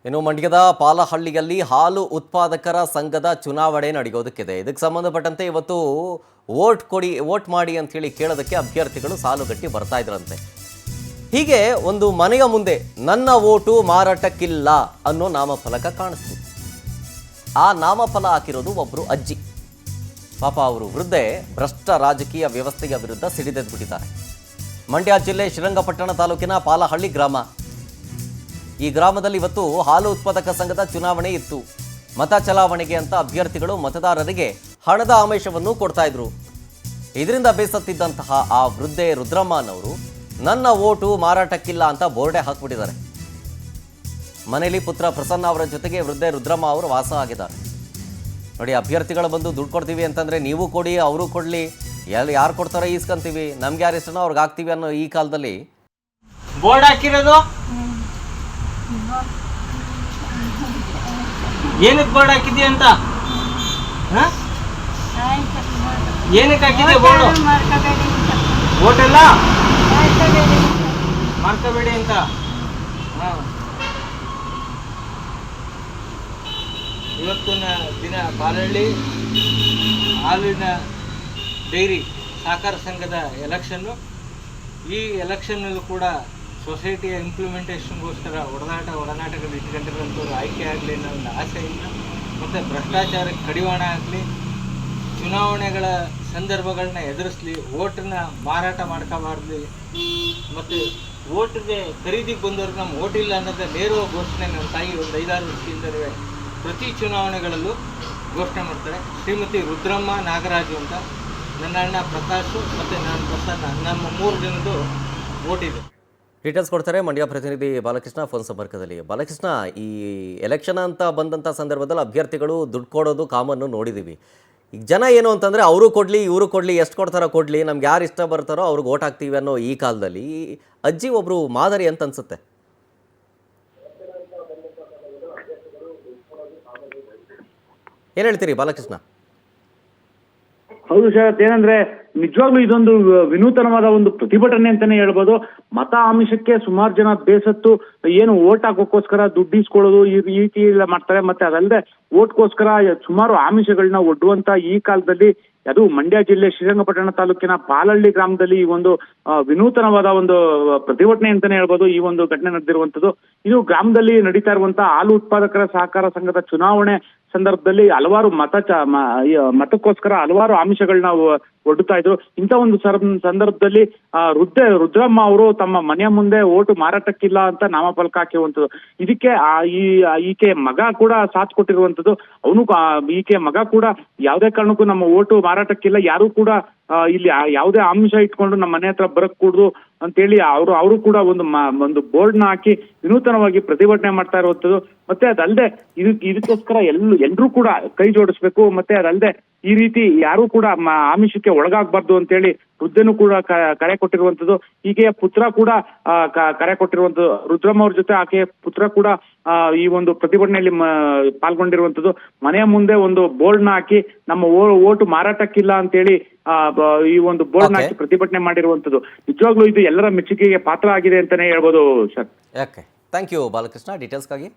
ಇನ್ನು ಮಂಡ್ಯದ ಪಾಲಹಳ್ಳಿಯಲ್ಲಿ ಹಾಲು ಉತ್ಪಾದಕರ ಸಂಘದ ಚುನಾವಣೆ ನಡೆಯೋದಕ್ಕಿದೆ. ಇದಕ್ಕೆ ಸಂಬಂಧಪಟ್ಟಂತೆ ಇವತ್ತು ವೋಟ್ ಮಾಡಿ ಅಂತ ಹೇಳಿ ಕೇಳೋದಕ್ಕೆ ಅಭ್ಯರ್ಥಿಗಳು ಸಾಲುಗಟ್ಟಿ ಬರ್ತಾ ಇದ್ರಂತೆ. ಹೀಗೆ ಒಂದು ಮನೆಯ ಮುಂದೆ ನನ್ನ ವೋಟು ಮಾರಾಟಕ್ಕಿಲ್ಲ ಅನ್ನೋ ನಾಮಫಲಕ ಕಾಣಿಸ್ತು. ಆ ನಾಮಫಲ ಹಾಕಿರೋದು ಒಬ್ಬರು ಅಜ್ಜಿ. ಪಾಪ ಅವರು ವೃದ್ಧೆ ಭ್ರಷ್ಟ ರಾಜಕೀಯ ವ್ಯವಸ್ಥೆಯ ವಿರುದ್ಧ ಸಿಡಿದೆದ್ಬಿಟ್ಟಿದ್ದಾರೆ. ಮಂಡ್ಯ ಜಿಲ್ಲೆ ಶ್ರೀರಂಗಪಟ್ಟಣ ತಾಲೂಕಿನ ಪಾಲಹಳ್ಳಿ ಗ್ರಾಮ. ಈ ಗ್ರಾಮದಲ್ಲಿ ಇವತ್ತು ಹಾಲು ಉತ್ಪಾದಕ ಸಂಘದ ಚುನಾವಣೆ ಇತ್ತು. ಮತ ಚಲಾವಣೆಗೆ ಅಂತ ಅಭ್ಯರ್ಥಿಗಳು ಮತದಾರರಿಗೆ ಹಣದ ಆಮಿಷವನ್ನು ಕೊಡ್ತಾ ಇದ್ರು. ಇದರಿಂದ ಬೇಸತ್ತಿದ್ದಂತಹ ಆ ವೃದ್ಧೆ ರುದ್ರಮ್ಮನವರು ನನ್ನ ವೋಟು ಮಾರಾಟಕ್ಕಿಲ್ಲ ಅಂತ ಬೋರ್ಡೆ ಹಾಕ್ಬಿಟ್ಟಿದ್ದಾರೆ. ಮನೆಯಲ್ಲಿ ಪುತ್ರ ಪ್ರಸನ್ನ ಅವರ ಜೊತೆಗೆ ವೃದ್ಧೆ ರುದ್ರಮ್ಮ ಅವರು ವಾಸ ಆಗಿದ್ದಾರೆ. ನೋಡಿ, ಅಭ್ಯರ್ಥಿಗಳು ಬಂದು ದುಡ್ಡು ಕೊಡ್ತೀವಿ ಅಂತಂದರೆ ನೀವು ಕೊಡಿ, ಅವರು ಕೊಡಲಿ, ಯಾರು ಕೊಡ್ತಾರೋ ಈಸ್ಕೊಂತೀವಿ, ನಮ್ಗೆ ಯಾರು ಇಷ್ಟನೋ ಅವ್ರಿಗೆ ಹಾಕ್ತೀವಿ ಅನ್ನೋ ಈ ಕಾಲದಲ್ಲಿ ಬೋರ್ಡ್ ಹಾಕಿರೋದು ಏನಕ್ಕೆ ಬೋರ್ಡ್ ಹಾಕಿದ್ಯಾ ಅಂತ? ಏನಕ್ಕೆ ಹಾಕಿದೆ ಬೋರ್ಡ್? ವೋಟ್ ಎಲ್ಲ ಮಾಡ್ಕೋಬೇಡಿ ಅಂತ. ಇವತ್ತಿನ ದಿನ ಪಾಲಹಳ್ಳಿ ಹಾಲಿನ ಡೈರಿ ಸಹಕಾರ ಸಂಘದ ಎಲೆಕ್ಷನ್ನು. ಈ ಎಲೆಕ್ಷನ್ನಲ್ಲೂ ಕೂಡ ಸೊಸೈಟಿಯ ಇಂಪ್ಲಿಮೆಂಟೇಷನ್ಗೋಸ್ಕರ ಒಡನಾಟಗಳು ಇಟ್ಕೊಂಡಿರೋಂಥವ್ರು ಆಯ್ಕೆ ಆಗಲಿ ಅನ್ನೋ ಒಂದು ಆಸೆಯಿಂದ, ಮತ್ತು ಭ್ರಷ್ಟಾಚಾರಕ್ಕೆ ಕಡಿವಾಣ ಆಗಲಿ, ಚುನಾವಣೆಗಳ ಸಂದರ್ಭಗಳನ್ನ ಎದುರಿಸಲಿ, ವೋಟನ್ನ ಮಾರಾಟ ಮಾಡ್ಕೋಬಾರ್ದು, ಮತ್ತು ವೋಟ್ಗೆ ಖರೀದಿಗೆ ಬಂದವ್ರಿಗೆ ನಮ್ಮ ವೋಟ್ ಇಲ್ಲ ಅನ್ನೋದು ನೇರ ಘೋಷಣೆ ನನ್ನ ತಾಯಿ ಒಂದು 5-6 ವರ್ಷದಿಂದಲೇ ಪ್ರತಿ ಚುನಾವಣೆಗಳಲ್ಲೂ ಘೋಷಣೆ ಮಾಡ್ತಾರೆ. ಶ್ರೀಮತಿ ರುದ್ರಮ್ಮ ನಾಗರಾಜು ಅಂತ, ನನ್ನ ಅಣ್ಣ ಪ್ರಕಾಶು ಮತ್ತು ನಾನು ಪ್ರಸನ್ನ, ನಮ್ಮ 3 ಜನದ್ದು ವೋಟ್ ಇದೆ. ಡೀಟೇಲ್ಸ್ ಕೊಡ್ತಾರೆ ಮಂಡ್ಯ ಪ್ರತಿನಿಧಿ ಬಾಲಕೃಷ್ಣ ಫೋನ್ ಸಂಪರ್ಕದಲ್ಲಿ. ಬಾಲಕೃಷ್ಣ, ಈ ಎಲೆಕ್ಷನ್ ಅಂತ ಬಂದಂಥ ಸಂದರ್ಭದಲ್ಲಿ ಅಭ್ಯರ್ಥಿಗಳು ದುಡ್ಡು ಕೊಡೋದು ಕಾಮನ್ನು ನೋಡಿದ್ದೀವಿ. ಈಗ ಜನ ಏನು ಅಂತಂದರೆ ಅವರು ಕೊಡಲಿ, ಇವರು ಕೊಡಲಿ, ಎಷ್ಟು ಕೊಡ್ತಾರೋ ಕೊಡಲಿ, ನಮ್ಗೆ ಯಾರು ಇಷ್ಟ ಬರ್ತಾರೋ ಅವ್ರಿಗೆ ಓಟ್ ಹಾಕ್ತೀವಿ ಅನ್ನೋ ಈ ಕಾಲದಲ್ಲಿ ಅಜ್ಜಿ ಒಬ್ಬರು ಮಾದರಿ ಅಂತ ಅನ್ಸುತ್ತೆ. ಏನು ಹೇಳ್ತೀರಿ ಬಾಲಕೃಷ್ಣ? ಹೌದು ಶರತ್, ಏನಂದ್ರೆ ನಿಜವಾಗ್ಲೂ ಇದೊಂದು ವಿನೂತನವಾದ ಒಂದು ಪ್ರತಿಭಟನೆ ಅಂತಾನೆ ಹೇಳ್ಬೋದು. ಮತ ಆಮಿಷಕ್ಕೆ ಸುಮಾರು ಜನ ಬೇಸತ್ತು ಏನು ವೋಟ್ ಹಾಕೋಕ್ಕೋಸ್ಕರ ದುಡ್ಡು ಇಸ್ಕೊಳ್ಳೋದು ಈ ರೀತಿ ಎಲ್ಲ ಮಾಡ್ತಾರೆ. ಮತ್ತೆ ಅದಲ್ಲದೆ ವೋಟ್ಗೋಸ್ಕರ ಸುಮಾರು ಆಮಿಷಗಳನ್ನ ಒಡ್ಡುವಂತ ಈ ಕಾಲದಲ್ಲಿ, ಅದು ಮಂಡ್ಯ ಜಿಲ್ಲೆ ಶ್ರೀರಂಗಪಟ್ಟಣ ತಾಲೂಕಿನ ಪಾಲಹಳ್ಳಿ ಗ್ರಾಮದಲ್ಲಿ ಈ ಒಂದು ವಿನೂತನವಾದ ಒಂದು ಪ್ರತಿಭಟನೆ ಅಂತಾನೆ ಹೇಳ್ಬೋದು. ಈ ಒಂದು ಘಟನೆ ನಡೆದಿರುವಂತದ್ದು ಇದು ಗ್ರಾಮದಲ್ಲಿ ನಡೀತಾ ಇರುವಂತಹ ಹಾಲು ಉತ್ಪಾದಕರ ಸಹಕಾರ ಸಂಘದ ಚುನಾವಣೆ ಸಂದರ್ಭದಲ್ಲಿ ಹಲವಾರು ಮತಕ್ಕೋಸ್ಕರ ಹಲವಾರು ಆಮಿಷಗಳನ್ನ ಒಡ್ಡುತ್ತಾ ಇದ್ರು. ಇಂಥ ಒಂದು ಸಂದರ್ಭದಲ್ಲಿ ರುದ್ರಮ್ಮ ಅವರು ತಮ್ಮ ಮನೆಯ ಮುಂದೆ ಓಟು ಮಾರಾಟಕ್ಕಿಲ್ಲ ಅಂತ ನಾಮಫಲಕ ಹಾಕಿರುವಂಥದ್ದು. ಇದಕ್ಕೆ ಈಕೆ ಮಗ ಕೂಡ ಸಾಥ್ ಕೊಟ್ಟಿರುವಂಥದ್ದು. ಅವನು ಈಕೆ ಮಗ ಕೂಡ ಯಾವುದೇ ಕಾರಣಕ್ಕೂ ನಮ್ಮ ಓಟು ಮಾರಾಟಕ್ಕಿಲ್ಲ, ಯಾರು ಕೂಡ ಇಲ್ಲಿ ಯಾವುದೇ ಆಮಿಷ ಇಟ್ಕೊಂಡು ನಮ್ಮ ಮನೆ ಹತ್ರ ಬರಕ್ ಕೂಡುದು ಅಂತೇಳಿ ಅವರು ಕೂಡ ಒಂದು ಬೋರ್ಡ್ನ ಹಾಕಿ ವಿನೂತನವಾಗಿ ಪ್ರತಿಭಟನೆ ಮಾಡ್ತಾ ಇರುವಂಥದ್ದು. ಮತ್ತೆ ಅದಲ್ಲದೆ ಇದಕ್ಕೋಸ್ಕರ ಎಲ್ರೂ ಕೂಡ ಕೈ ಜೋಡಿಸ್ಬೇಕು. ಮತ್ತೆ ಅದಲ್ಲದೆ ಈ ರೀತಿ ಯಾರು ಕೂಡ ಆಮಿಷಕ್ಕೆ ಒಳಗಾಗಬಾರ್ದು ಅಂತೇಳಿ ವೃದ್ಧೆನೂ ಕೂಡ ಕರೆ ಕೊಟ್ಟಿರುವಂಥದ್ದು. ಈಕೆಯ ಪುತ್ರ ಕೂಡ ಕರೆ ಕೊಟ್ಟಿರುವಂಥದ್ದು. ರುದ್ರಮ್ಮ ಅವ್ರ ಜೊತೆ ಆಕೆಯ ಪುತ್ರ ಕೂಡ ಈ ಒಂದು ಪ್ರತಿಭಟನೆಯಲ್ಲಿ ಪಾಲ್ಗೊಂಡಿರುವಂಥದ್ದು. ಮನೆಯ ಮುಂದೆ ಒಂದು ಬೋರ್ಡ್ನ ಹಾಕಿ ನಮ್ಮ ಓಟು ಮಾರಾಟಕ್ಕಿಲ್ಲ ಅಂತೇಳಿ ಈ ಒಂದು ಬೋರ್ಡ್ನ ಹಾಕಿ ಪ್ರತಿಭಟನೆ ಮಾಡಿರುವಂಥದ್ದು. ನಿಜವಾಗ್ಲೂ ಇದು ಎಲ್ಲರ ಮೆಚ್ಚುಗೆಗೆ ಪಾತ್ರ ಆಗಿದೆ ಅಂತಾನೆ ಹೇಳ್ಬೋದು sir. Okay, thank you Balakrishna ಡೀಟೇಲ್ಸ್ಗಾಗಿ.